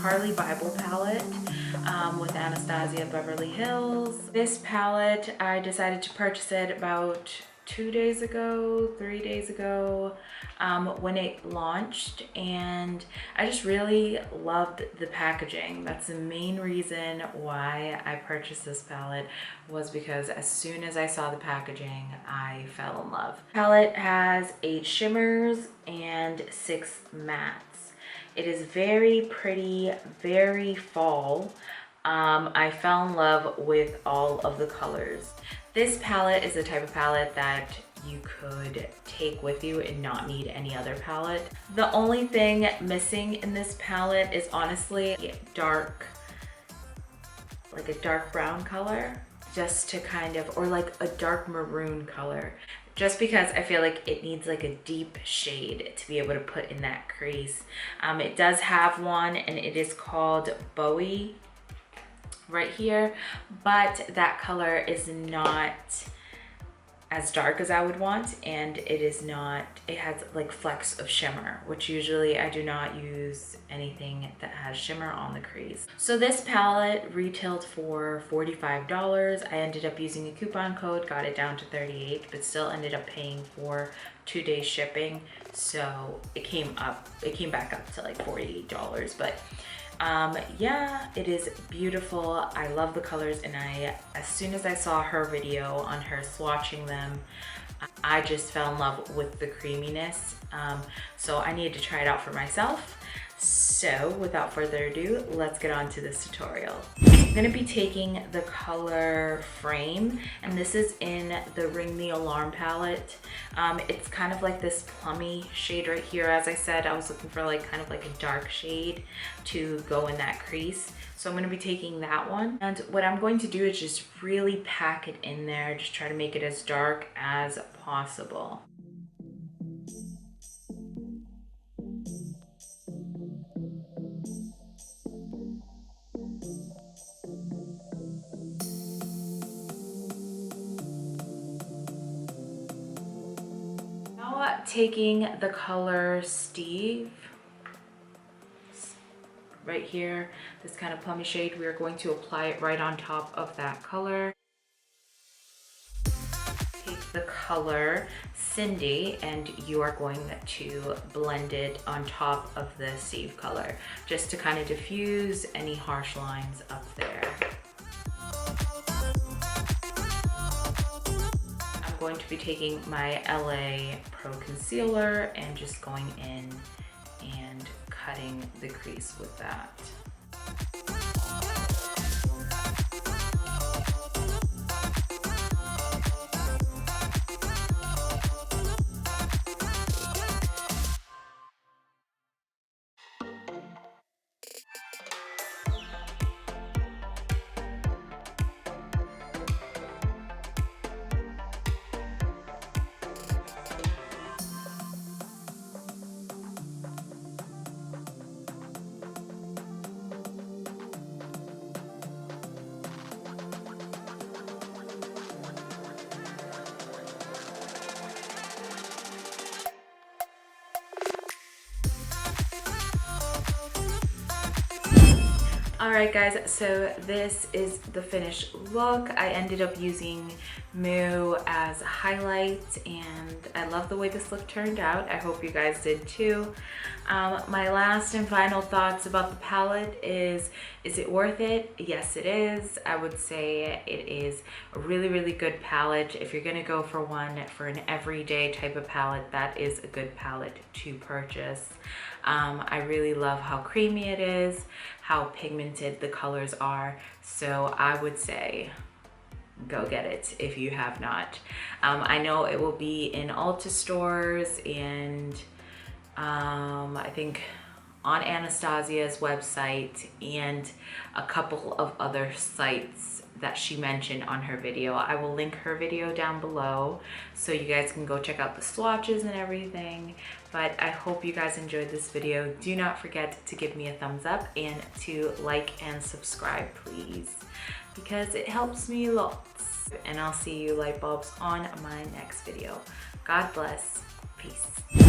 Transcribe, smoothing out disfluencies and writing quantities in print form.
CARLI Bible palette with Anastasia Beverly Hills. This palette, I decided to purchase it about 2 days ago, 3 days ago, when it launched, and I just really loved the packaging. That's the main reason why I purchased this palette, was because as soon as I saw the packaging, I fell in love. The palette has 8 shimmers and 6 mattes. It is very pretty, very fall. I fell in love with all of the colors. This palette is the type of palette that you could take with you and not need any other palette. The only thing missing in this palette is honestly like a dark brown color, just to kind of, or like a dark maroon color, just because I feel like it needs like a deep shade to be able to put in that crease. It does have one, and it is called Bowie right here, but that color is not as dark as I would want, and it is not, it has like flecks of shimmer, which usually I do not use anything that has shimmer on the crease. So this palette retailed for $45. I ended up using a coupon code, got it down to $38, but still ended up paying for 2 days shipping. So it came back up to like $48, but yeah, it is beautiful. I love the colors, and as soon as I saw her video on her swatching them, I just fell in love with the creaminess. So I needed to try it out for myself. So without further ado, let's get on to this tutorial. I'm gonna be taking the color Frame, and this is in the Ring the Alarm palette. It's kind of like this plummy shade right here. As I said, I was looking for like kind of like a dark shade to go in that crease. So I'm gonna be taking that one. And what I'm going to do is just really pack it in there, just try to make it as dark as possible. Taking the color Steve right here, this kind of plummy shade, we are going to apply it right on top of that color. Take the color Cindy, and you are going to blend it on top of the Steve color, just to kind of diffuse any harsh lines up there. Going to be taking my LA Pro Concealer and just going in and cutting the crease with that. Alright guys, so this is the finished look. I ended up using Moo as highlights, and I love the way this look turned out. I hope you guys did too. My last and final thoughts about the palette is it worth it? Yes, it is. I would say it is a really, really good palette. If you're gonna go for an everyday type of palette, that is a good palette to purchase. I really love how creamy it is, how pigmented the colors are. So I would say go get it if you have not. I know it will be in Ulta stores, and I think on Anastasia's website and a couple of other sites that she mentioned on her video. I will link her video down below so you guys can go check out the swatches and everything. But I hope you guys enjoyed this video. Do not forget to give me a thumbs up and to like and subscribe, please, because it helps me lots. And I'll see you light bulbs on my next video. God bless. Peace.